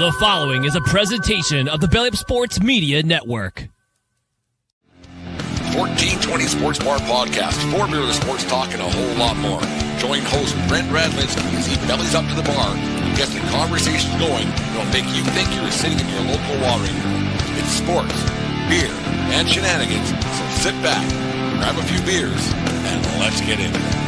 The following is a presentation of the Belly Up Sports Media Network. 1420 Sports Bar Podcast. For beer, the sports talk, and a whole lot more. Join host Brent Radlinski as he bellies up to the bar and gets the conversation going that'll make you think you're sitting in your local watering room. It's sports, beer, and shenanigans. So sit back, grab a few beers, and let's get into it.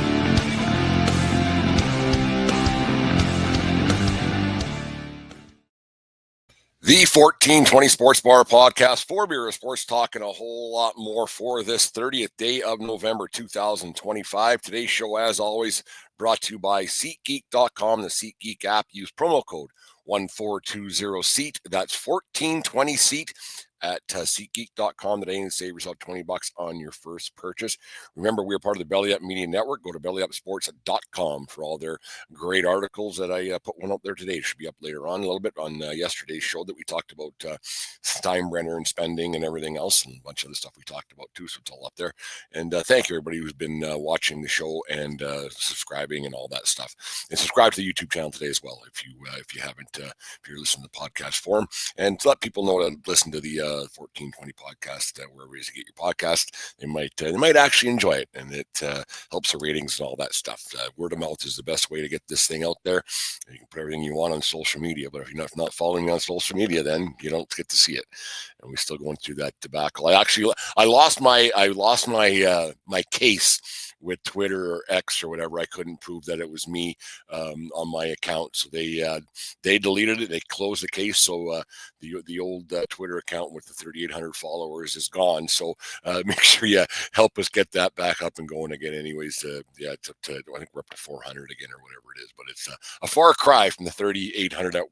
The 1420 Sports Bar Podcast, for beer, sports talk, and a whole lot more for this 30th day of November 2025. Today's show, as always, brought to you by SeatGeek.com, the SeatGeek app. Use promo code 1420SEAT. That's 1420SEAT at SeatGeek.com today and save yourself $20 on your first purchase. Remember, we are part of the Belly Up Media Network. Go to bellyupsports.com for all their great articles that I put one up there today. It should be up later on a little bit on yesterday's show that we talked about Steinbrenner and spending and everything else, and a bunch of other stuff we talked about too, so it's all up there. And thank you, everybody who's been watching the show and subscribing and all that stuff. And subscribe to the YouTube channel today as well if you haven't, if you're listening to the podcast form. And to let people know to listen to the 1420 podcast wherever it is you get your podcast. They might actually enjoy it, and it helps the ratings and all that stuff. Word of mouth is the best way to get this thing out there. You can put everything you want on social media, but if you're not following me on social media, then you don't get to see it. And we're still going through that debacle. I lost my case with Twitter or X or whatever. I couldn't prove that it was me on my account, so they deleted it. They closed the case, so the old Twitter account with the 3,800 followers is gone. So make sure you help us get that back up and going again. Anyways, to I think we're up to 400 again or whatever it is. But it's a far cry from the 3,800 that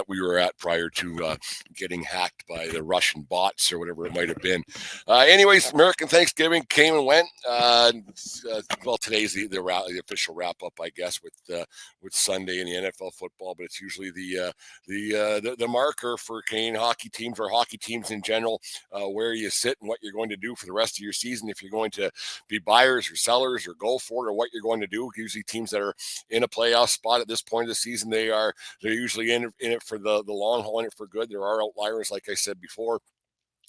we were at prior to getting hacked by the Russian bots or whatever it might have been. Anyways, American Thanksgiving came and went. Well, today's the official wrap up, I guess, with Sunday in the NFL football, but it's usually the marker for Canadian hockey teams or hockey teams in general, where you sit and what you're going to do for the rest of your season. If you're going to be buyers or sellers or go for it, or what you're going to do. Usually teams that are in a playoff spot at this point of the season, they're usually in it for the long haul, in it for good. There are outliers, like I said before.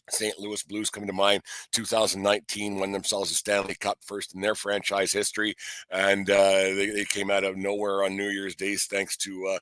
St. Louis Blues come to mind. 2019 won themselves a Stanley Cup, first in their franchise history, and they came out of nowhere on New Year's Day thanks to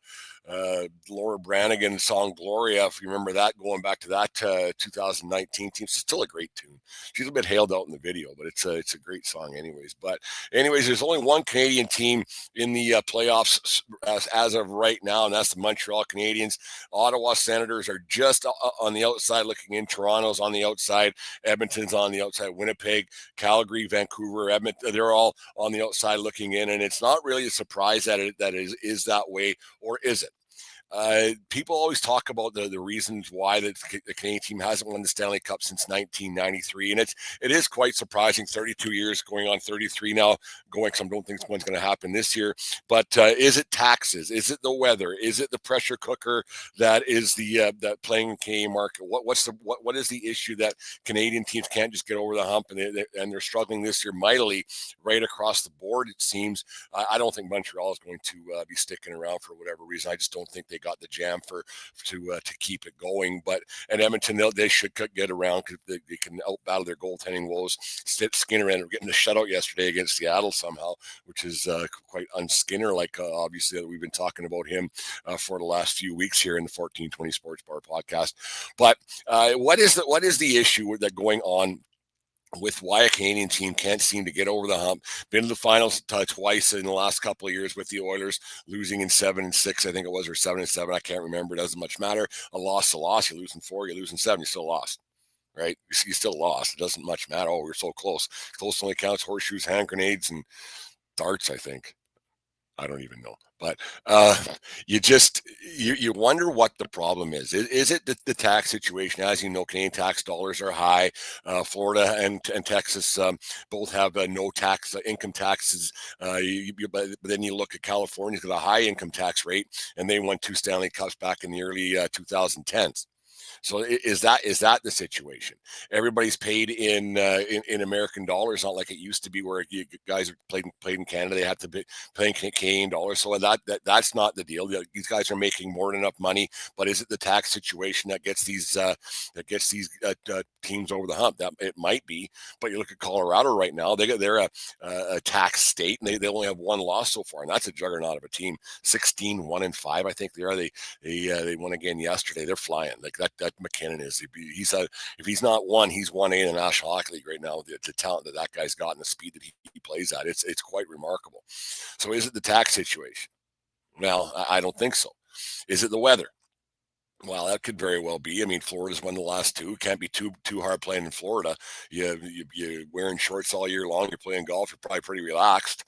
Laura Branigan's song Gloria, if you remember that, going back to that 2019 team. It's still a great tune. She's a bit hailed out in the video, but it's a great song anyways. But anyways, there's only one Canadian team in the playoffs as of right now, and that's the Montreal Canadiens. Ottawa Senators are just on the outside looking in. Toronto's on the outside. Edmonton's on the outside. Winnipeg, Calgary, Vancouver, Edmonton, they're all on the outside looking in, and it's not really a surprise that it is that way, or is it? People always talk about the reasons why the Canadian team hasn't won the Stanley Cup since 1993, and it is quite surprising. 32 years going on 33 now, going. Some don't think one's going to happen this year. But is it taxes? Is it the weather? Is it the pressure cooker that is that playing in Canadian market? What is the issue that Canadian teams can't just get over the hump, and they're struggling this year mightily right across the board? It seems. I don't think Montreal is going to be sticking around for whatever reason. I just don't think they got the jam to keep it going. But at Edmonton, they should get around because they can outbattle their goaltending woes. Skinner ended up getting a shutout yesterday against Seattle somehow, which is quite un-Skinner, like obviously that we've been talking about him for the last few weeks here in the 1420 Sports Bar Podcast. But what is the issue that going on with why a Canadian team can't seem to get over the hump? Been to the finals twice in the last couple of years with the Oilers, losing in 7-6, I think it was, or 7-7. I can't remember. It doesn't much matter. A loss. You lose in 4, you lose in 7, you still lost. Right? You still lost. It doesn't much matter. Oh, we're so close. Close only counts horseshoes, hand grenades, and darts, I think. I don't even know. But you wonder what the problem is. Is it the tax situation? As you know, Canadian tax dollars are high. Florida and Texas both have no tax income taxes. But then you look at California's got a high income tax rate, and they won 2 Stanley Cups back in the early 2010s. So is that the situation? Everybody's paid in American dollars, not like it used to be where you guys played in Canada. They had to play in Canadian dollars. So that's not the deal. These guys are making more than enough money. But is it the tax situation that gets these teams over the hump? That it might be. But you look at Colorado right now. They're a tax state, and they only have one loss so far, and that's a juggernaut of a team. 16-1-5, I think they are. They won again yesterday. They're flying like that. McKinnon is. If he's not one, he's 1A in the National Hockey League right now. The talent that guy's got and the speed that he plays at, it's quite remarkable. So is it the tax situation? Well, I don't think so. Is it the weather? Well, that could very well be. I mean, Florida's won the last two. Can't be too hard playing in Florida. You're wearing shorts all year long. You're playing golf. You're probably pretty relaxed.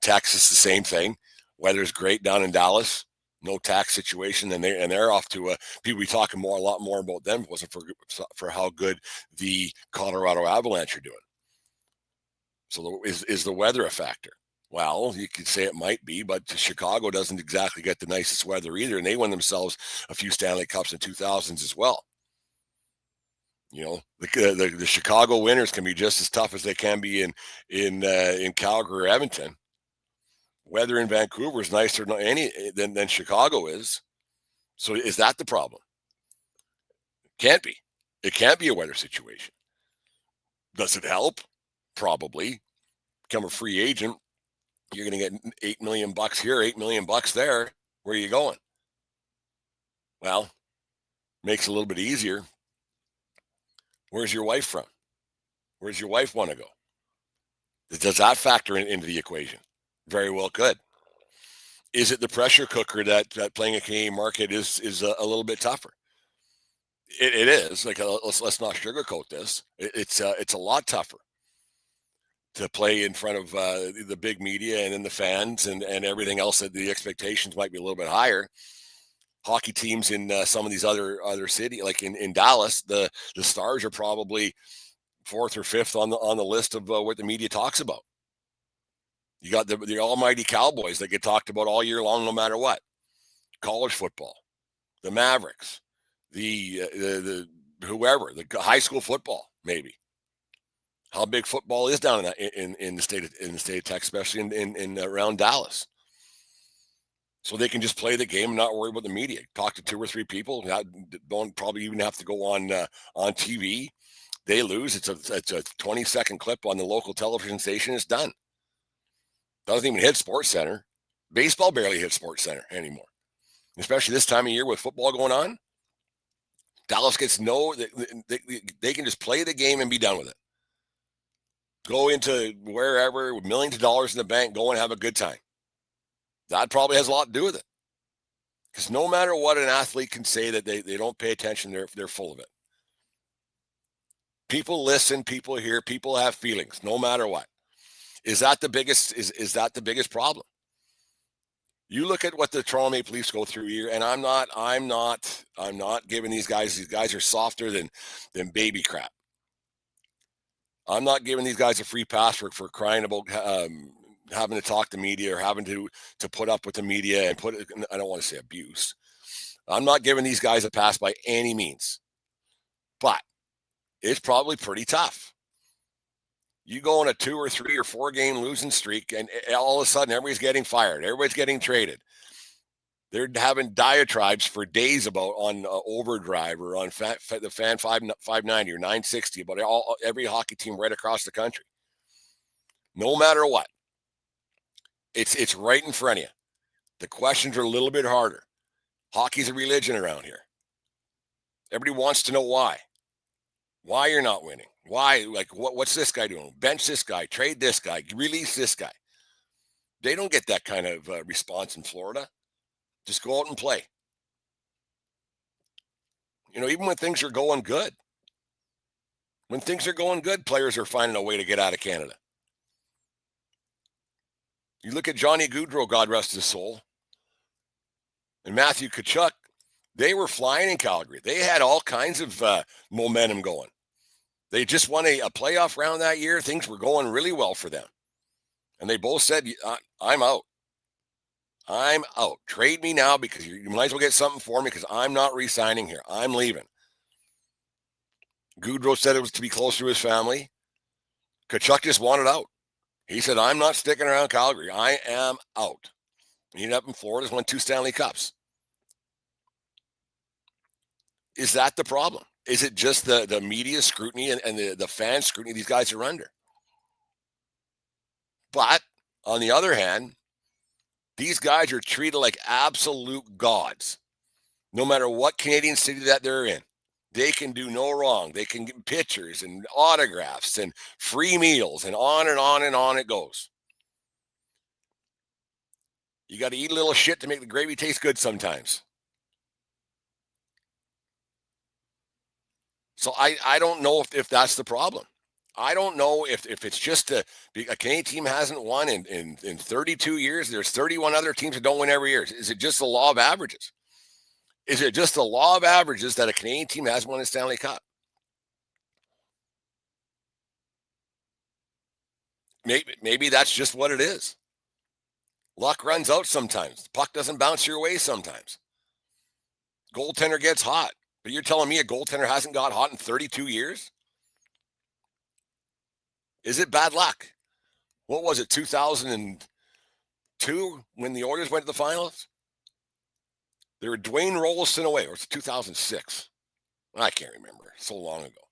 Texas, the same thing. Weather's great down in Dallas. No tax situation, and they're off to people be talking a lot more about them. If it wasn't for how good the Colorado Avalanche are doing. So is the weather a factor? Well, you could say it might be, but Chicago doesn't exactly get the nicest weather either, and they won themselves a few Stanley Cups in 2000s as well. You know, the Chicago winters can be just as tough as they can be in Calgary or Edmonton. Weather in Vancouver is nicer than Chicago is. So is that the problem? Can't be. It can't be a weather situation. Does it help? Probably. Become a free agent. You're going to get $8 million here, $8 million there. Where are you going? Well, makes it a little bit easier. Where's your wife from? Where's your wife want to go? Does that factor into the equation? Very well could. Is it the pressure cooker that playing a Canadian market is a little bit tougher? It is. Like let's not sugarcoat this. It's a lot tougher to play in front of the big media and then the fans and everything else. That the expectations might be a little bit higher. Hockey teams in some of these other cities, like in Dallas, the Stars are probably fourth or fifth on the list of what the media talks about. You got the almighty Cowboys that get talked about all year long, no matter what. College football, the Mavericks, the whoever, the high school football, maybe. How big football is down in the state of Texas, especially in around Dallas. So they can just play the game and not worry about the media. Talk to 2 or 3 people. Don't probably even have to go on TV. They lose. It's a 20-second clip on the local television station. It's done. Doesn't even hit Sports Center. Baseball barely hits Sports Center anymore, especially this time of year with football going on. Dallas gets they can just play the game and be done with it. Go into wherever with millions of dollars in the bank, go and have a good time. That probably has a lot to do with it. Because no matter what an athlete can say that they don't pay attention, they're full of it. People listen, people hear, people have feelings, no matter what. Is that the biggest that the biggest problem? You look at what the Toronto Maple Leafs go through here, and I'm not giving these guys are softer than baby crap. I'm not giving these guys a free pass for crying about having to talk to media or having to put up with the media and I don't want to say abuse. I'm not giving these guys a pass by any means, but it's probably pretty tough. You go on a 2 or 3 or 4 game losing streak, and all of a sudden everybody's getting fired. Everybody's getting traded. They're having diatribes for days about on Overdrive or on the Fan 590 or 960 about every hockey team right across the country. No matter what, it's right in front of you. The questions are a little bit harder. Hockey's a religion around here. Everybody wants to know why. Why you're not winning. Why? Like, what's this guy doing? Bench this guy. Trade this guy. Release this guy. They don't get that kind of response in Florida. Just go out and play. You know, even when things are going good. When things are going good, players are finding a way to get out of Canada. You look at Johnny Gaudreau, God rest his soul, and Matthew Tkachuk. They were flying in Calgary. They had all kinds of momentum going. They just won a playoff round that year. Things were going really well for them. And they both said, I'm out. I'm out. Trade me now because you might as well get something for me because I'm not re-signing here. I'm leaving. Goudreau said it was to be closer to his family. Tkachuk just wanted out. He said, I'm not sticking around Calgary. I am out. He ended up in Florida, won 2 Stanley Cups. Is that the problem? Is it just the media scrutiny and the fan scrutiny these guys are under? But on the other hand, these guys are treated like absolute gods, no matter what Canadian city that they're in. They can do no wrong. They can get pictures and autographs and free meals and on and on and on it goes. You got to eat a little shit to make the gravy taste good sometimes. So I don't know if that's the problem. I don't know if it's just a Canadian team hasn't won in 32 years. There's 31 other teams that don't win every year. Is it just the law of averages? Is it just the law of averages that a Canadian team hasn't won a Stanley Cup? Maybe that's just what it is. Luck runs out sometimes. The puck doesn't bounce your way sometimes. Goaltender gets hot. But you're telling me a goaltender hasn't got hot in 32 years? Is it bad luck? What was it, 2002 when the Oilers went to the finals? They were Dwayne Rollison away, or it's 2006. I can't remember. So long ago.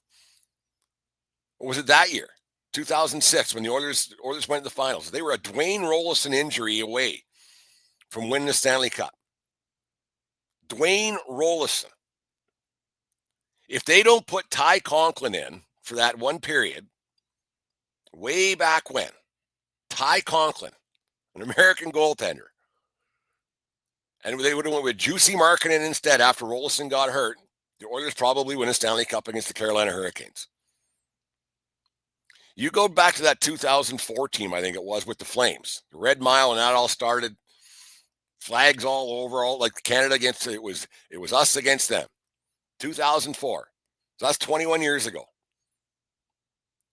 Or was it that year? 2006 when the Oilers went to the finals. They were a Dwayne Rollison injury away from winning the Stanley Cup. Dwayne Rollison. If they don't put Ty Conklin in for that one period, way back when, Ty Conklin, an American goaltender, and they would have went with Juicy Markkinen instead after Rollison got hurt, the Oilers probably win a Stanley Cup against the Carolina Hurricanes. You go back to that 2004 team, I think it was, with the Flames. The Red Mile, and that all started. Flags all over, all like Canada against it was us against them. 2004. So that's 21 years ago.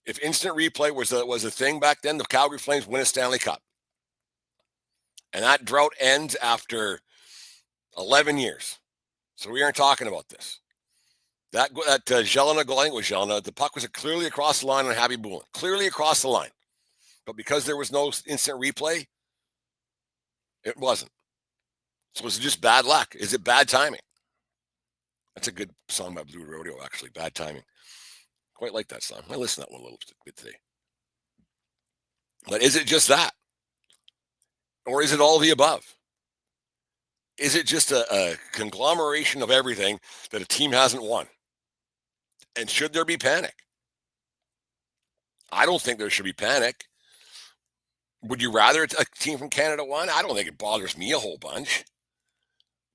If instant replay was a thing back then, the Calgary Flames win a Stanley Cup. And that drought ends after 11 years. So we aren't talking about this. That Jelena goal, I think it was Jelena, the puck was clearly across the line on Happy Boolin. Clearly across the line. But because there was no instant replay, it wasn't. So was it just bad luck? Is it bad timing? That's a good song by Blue Rodeo, actually. Bad timing. Quite like that song. I listened to that one a little bit today. But is it just that? Or is it all the above? Is it just a conglomeration of everything that a team hasn't won? And should there be panic? I don't think there should be panic. Would you rather a team from Canada won? I don't think it bothers me a whole bunch.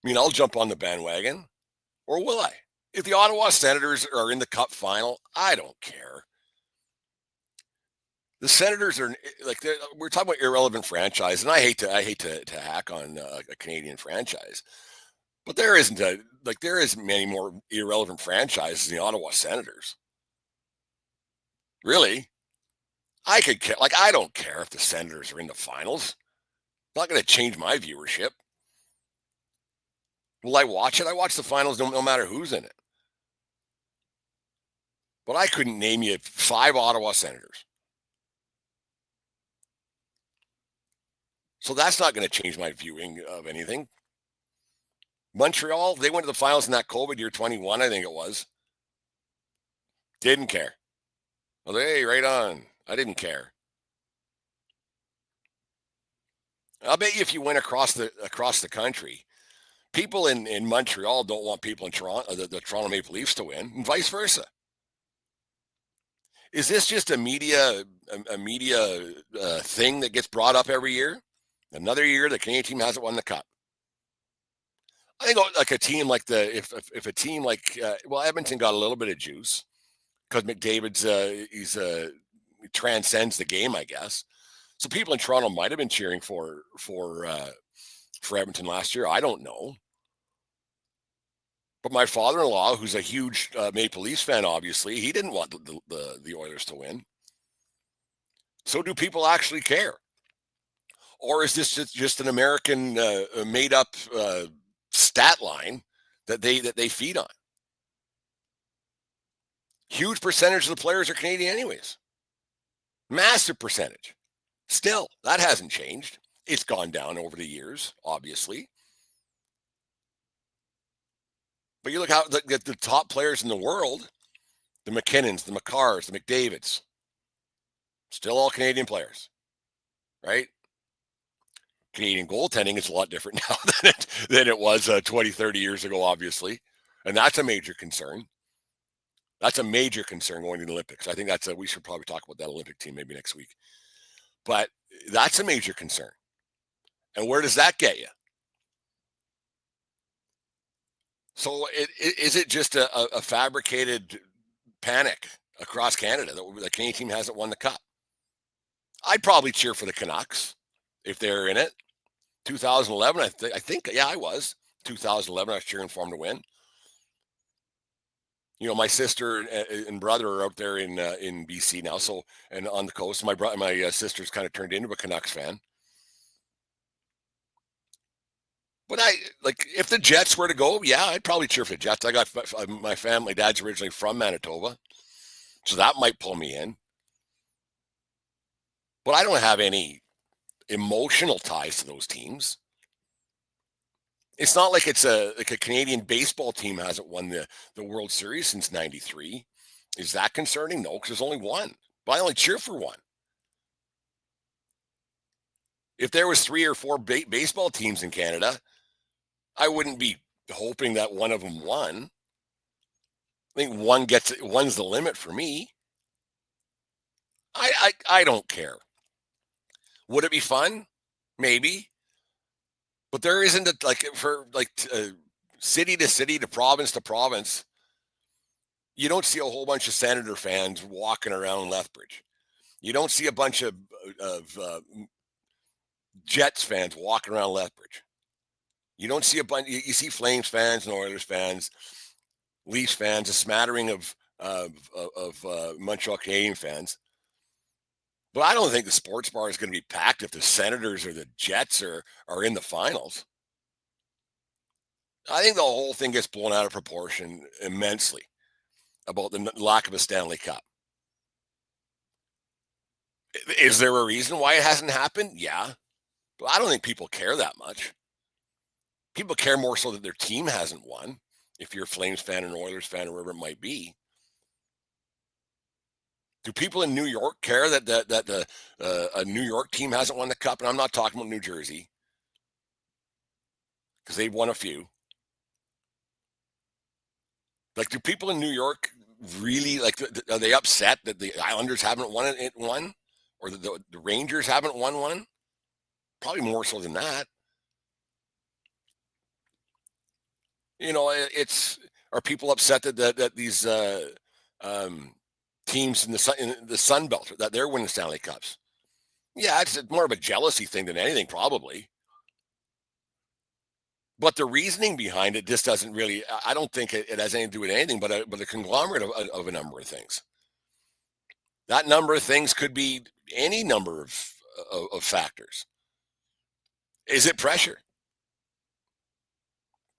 I mean, I'll jump on the bandwagon. Or will I? If the Ottawa Senators are in the Cup final, I don't care. The Senators are like we're talking about irrelevant franchise, and I hate to hack on a Canadian franchise, but there isn't many more irrelevant franchises than the Ottawa Senators. Really, I could care. Like I don't care if the Senators are in the finals. It's not going to change my viewership. Will I watch it? I watch the finals no matter who's in it. But I couldn't name you 5 Ottawa Senators. So that's not going to change my viewing of anything. Montreal, they went to the finals in that COVID year 21, I think it was. Didn't care. Well, hey, right on. I didn't care. I'll bet you if you went across the country, people in Montreal don't want people in Toronto, the Toronto Maple Leafs to win, and vice versa. Is this just a media thing that gets brought up every year? Another year the Canadian team hasn't won the Cup. I think like a team like if a team like Edmonton got a little bit of juice because McDavid's he transcends the game, I guess. So people in Toronto might have been cheering for Edmonton last year. I don't know. But my father-in-law, who's a huge Maple Leafs fan, obviously, he didn't want the Oilers to win. So do people actually care? Or is this just an American made-up stat line that they feed on? Huge percentage of the players are Canadian anyways. Massive percentage. Still, that hasn't changed. It's gone down over the years, obviously. But you look how the top players in the world, the McKinnons, the McCarrs, the McDavids, still all Canadian players, right? Canadian goaltending is a lot different now than it was 20, 30 years ago, obviously. And that's a major concern. That's a major concern going to the Olympics. I think we should probably talk about that Olympic team maybe next week. But that's a major concern. And where does that get you? So is it just a fabricated panic across Canada that the Canadian team hasn't won the Cup? I'd probably cheer for the Canucks if they're in it. 2011, I think, I was. 2011, I was cheering for them to win. You know, my sister and brother are out there in BC now, so and on the coast. My sister's kind of turned into a Canucks fan. But if the Jets were to go, yeah, I'd probably cheer for the Jets. I got my family. Dad's originally from Manitoba, so that might pull me in. But I don't have any emotional ties to those teams. It's not like it's a Canadian baseball team hasn't won the World Series since '93. Is that concerning? No, because there's only one. But I only cheer for one. If there was 3 or 4 baseball teams in Canada, I wouldn't be hoping that one of them won. I think one's the limit for me. I don't care. Would it be fun? Maybe. But there isn't city to city to province. You don't see a whole bunch of Senator fans walking around Lethbridge. You don't see a bunch of Jets fans walking around Lethbridge. You don't see a bunch. You see Flames fans and Oilers fans, Leafs fans, a smattering of Montreal Canadian fans. But I don't think the sports bar is going to be packed if the Senators or the Jets are in the finals. I think the whole thing gets blown out of proportion immensely about the lack of a Stanley Cup. Is there a reason why it hasn't happened? Yeah. But I don't think people care that much. People care more so that their team hasn't won, if you're a Flames fan, an Oilers fan, or wherever it might be. Do people in New York care that a New York team hasn't won the Cup? And I'm not talking about New Jersey, because they've won a few. Like, do people in New York really, are they upset that the Islanders haven't won one? Or the Rangers haven't won one? Probably more so than that. You know, are people upset that these teams in the Sun Belt that they're winning Stanley Cups? Yeah, it's more of a jealousy thing than anything, probably. But the reasoning behind it just doesn't really. I don't think it has anything to do with anything but a conglomerate of a number of things. That number of things could be any number of factors. Is it pressure?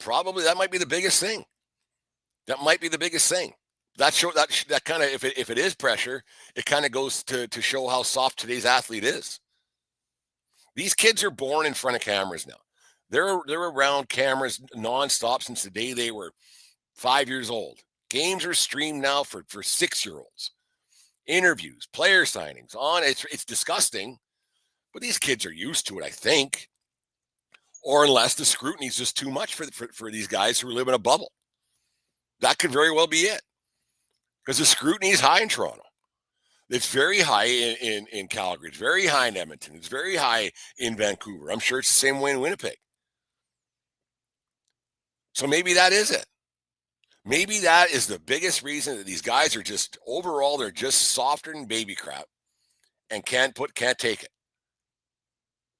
Probably that might be the biggest thing. That might be the biggest thing. That kind of, if it is pressure, it kind of goes to show how soft today's athlete is. These kids are born in front of cameras now. They're around cameras nonstop since the day they were 5 years old. Games are streamed now for 6-year-olds. Interviews, player signings, it's disgusting, but these kids are used to it, I think. Or unless the scrutiny is just too much for these guys who live in a bubble. That could very well be it. Because the scrutiny is high in Toronto. It's very high in Calgary. It's very high in Edmonton. It's very high in Vancouver. I'm sure it's the same way in Winnipeg. So maybe that is it. Maybe that is the biggest reason that these guys are just, overall, they're just softer than baby crap and can't take it.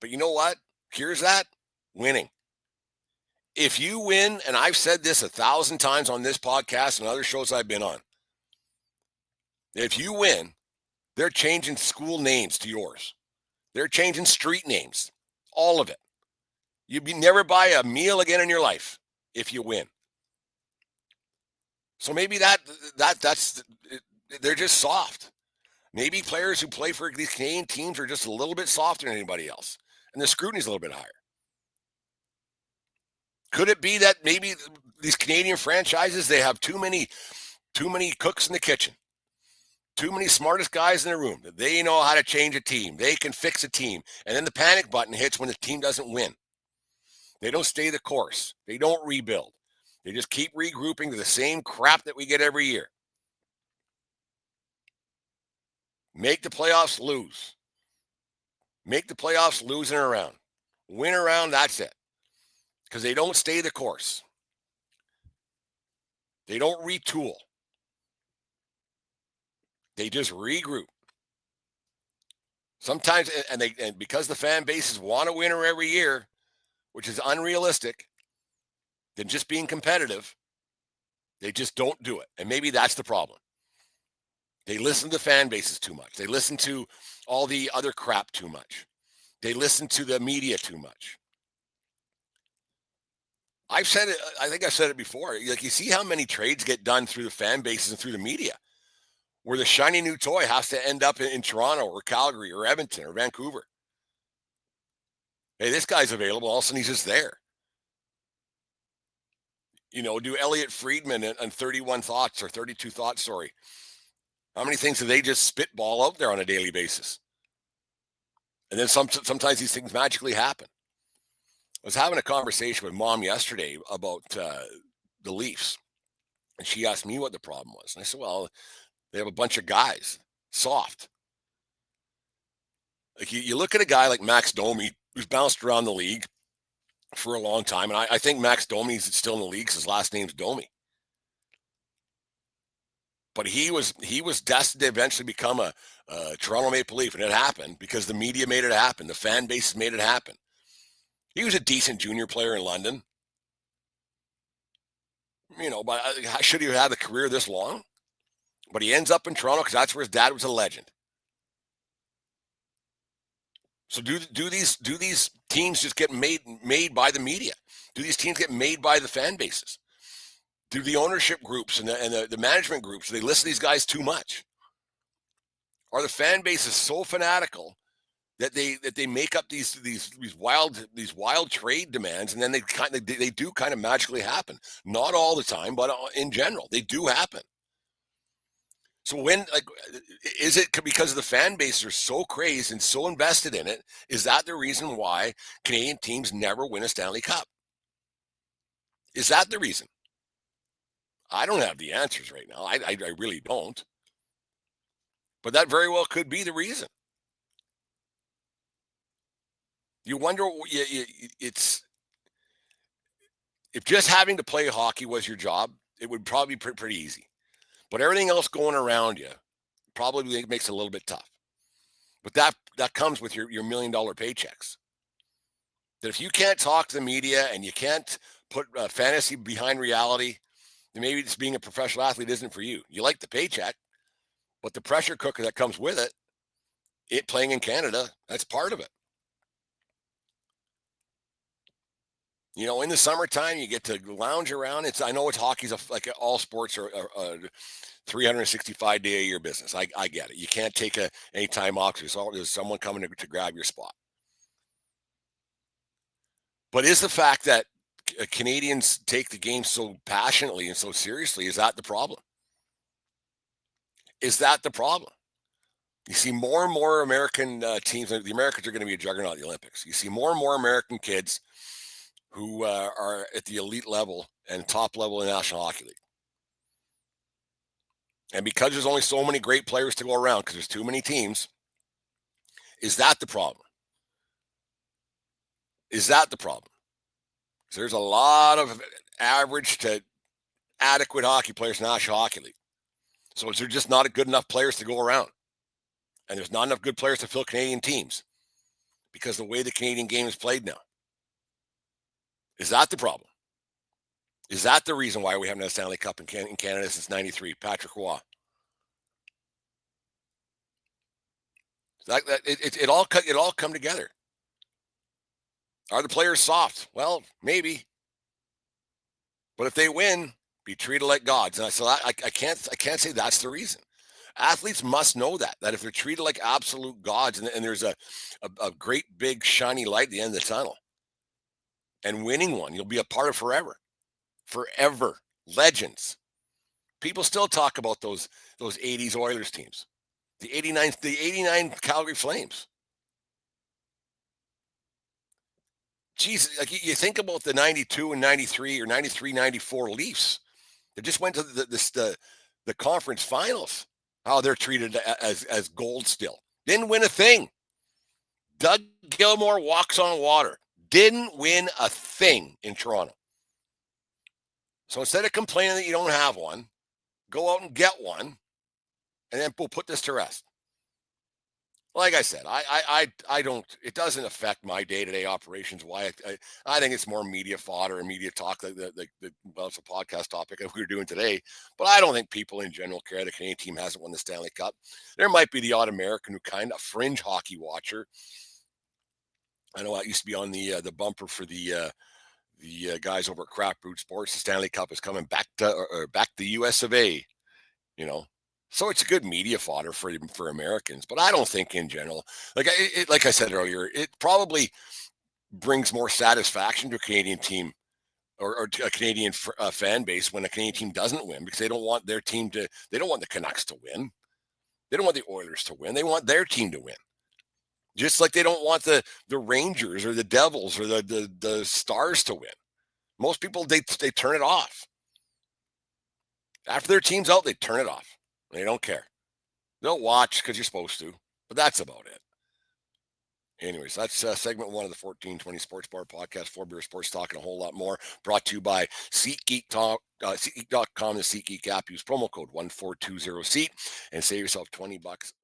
But you know what? Here's that. Winning. If you win, and I've said this 1,000 times on this podcast and other shows I've been on, if you win, they're changing school names to yours. They're changing street names. All of it. You never buy a meal again in your life if you win. So maybe they're just soft. Maybe players who play for these Canadian teams are just a little bit softer than anybody else, and the scrutiny's a little bit higher. Could it be that maybe these Canadian franchises, they have too many cooks in the kitchen, too many smartest guys in the room? They know how to change a team. They can fix a team, and then the panic button hits when the team doesn't win. They don't stay the course. They don't rebuild. They just keep regrouping to the same crap that we get every year. Make the playoffs, lose. Make the playoffs, losing around. Win around, that's it. Because they don't stay the course. They don't retool. They just regroup. Sometimes, and because the fan bases want to win every year, which is unrealistic, than just being competitive, they just don't do it. And maybe that's the problem. They listen to fan bases too much. They listen to all the other crap too much. They listen to the media too much. I've said it. I think I've said it before. Like, you see how many trades get done through the fan bases and through the media, where the shiny new toy has to end up in Toronto or Calgary or Edmonton or Vancouver. Hey, this guy's available. All of a sudden, he's just there. Do Elliot Friedman and 31 Thoughts or 32 Thoughts, sorry. How many things do they just spitball out there on a daily basis? And then sometimes these things magically happen. I was having a conversation with Mom yesterday about the Leafs, and she asked me what the problem was. And I said, well, they have a bunch of guys, soft. Like, you look at a guy like Max Domi, who's bounced around the league for a long time, and I think Max Domi is still in the league because his last name's Domi. But he was destined to eventually become a Toronto Maple Leaf, and it happened because the media made it happen. The fan base made it happen. He was a decent junior player in London. But should he have had a career this long? But he ends up in Toronto because that's where his dad was a legend. So do these teams just get made by the media? Do these teams get made by the fan bases? Do the ownership groups and the management groups, do they listen to these guys too much? Are the fan bases so fanatical that they make up these wild trade demands, and then they do kind of magically happen? Not all the time, but in general, they do happen. So is it because the fan bases are so crazed and so invested in it? Is that the reason why Canadian teams never win a Stanley Cup? Is that the reason? I don't have the answers right now. I really don't. But that very well could be the reason. You wonder, it's if just having to play hockey was your job, it would probably be pretty easy. But everything else going around you probably makes it a little bit tough. But that comes with your $1 million paychecks. That if you can't talk to the media and you can't put fantasy behind reality, then maybe just being a professional athlete isn't for you. You like the paycheck, but the pressure cooker that comes with it playing in Canada, that's part of it. In the summertime, you get to lounge around. I know hockey's like all sports are a 365-day-a-year business. I get it. You can't take any time off because there's someone coming to grab your spot. But is the fact that Canadians take the game so passionately and so seriously, is that the problem? Is that the problem? You see more and more American teams. The Americans are going to be a juggernaut at the Olympics. You see more and more American kids who are at the elite level and top level in the National Hockey League. And because there's only so many great players to go around, because there's too many teams, is that the problem? Is that the problem? So there's a lot of average to adequate hockey players in the National Hockey League. So is there just not good enough players to go around? And there's not enough good players to fill Canadian teams because the way the Canadian game is played now. Is that the problem? Is that the reason why we haven't had a Stanley Cup in Canada since '93? Patrick Roy. It all come together. Are the players soft? Well, maybe. But if they win, be treated like gods. And so I can't say that's the reason. Athletes must know that if they're treated like absolute gods, and there's a great big shiny light at the end of the tunnel, and winning one, you'll be a part of forever. Legends. People still talk about those 80s Oilers teams, the 89 Calgary Flames. Geez, like you think about the 92 and 93 or 93, 94 Leafs. They just went to the conference finals. How they're treated as gold still. Didn't win a thing. Doug Gilmour walks on water. Didn't win a thing in Toronto. So instead of complaining that you don't have one, go out and get one, and then we'll put this to rest. Like I said, I don't. It doesn't affect my day-to-day operations. Why? I think it's more media fodder and media talk. Well, it's a podcast topic that we were doing today, but I don't think people in general care the Canadian team hasn't won the Stanley Cup. There might be the odd American who kind of fringe hockey watcher. I know I used to be on the bumper for the guys over at Craft Brewed Sports. The Stanley Cup is coming back to the U.S. of A. You know. So it's a good media fodder for Americans, but I don't think in general, like I said earlier, it probably brings more satisfaction to a Canadian team or to a Canadian fan base when a Canadian team doesn't win, because they don't want their team to. They don't want the Canucks to win. They don't want the Oilers to win. They want their team to win. Just like they don't want the Rangers or the Devils or the Stars to win. Most people they turn it off after their team's out. They turn it off. They don't care. They'll watch because you're supposed to, but that's about it. Anyways, that's segment 1 of the 1420 Sports Bar podcast. 4 Beer Sports Talk and a whole lot more. Brought to you by SeatGeek.com, the SeatGeek app. Use promo code 1420SEAT and save yourself $20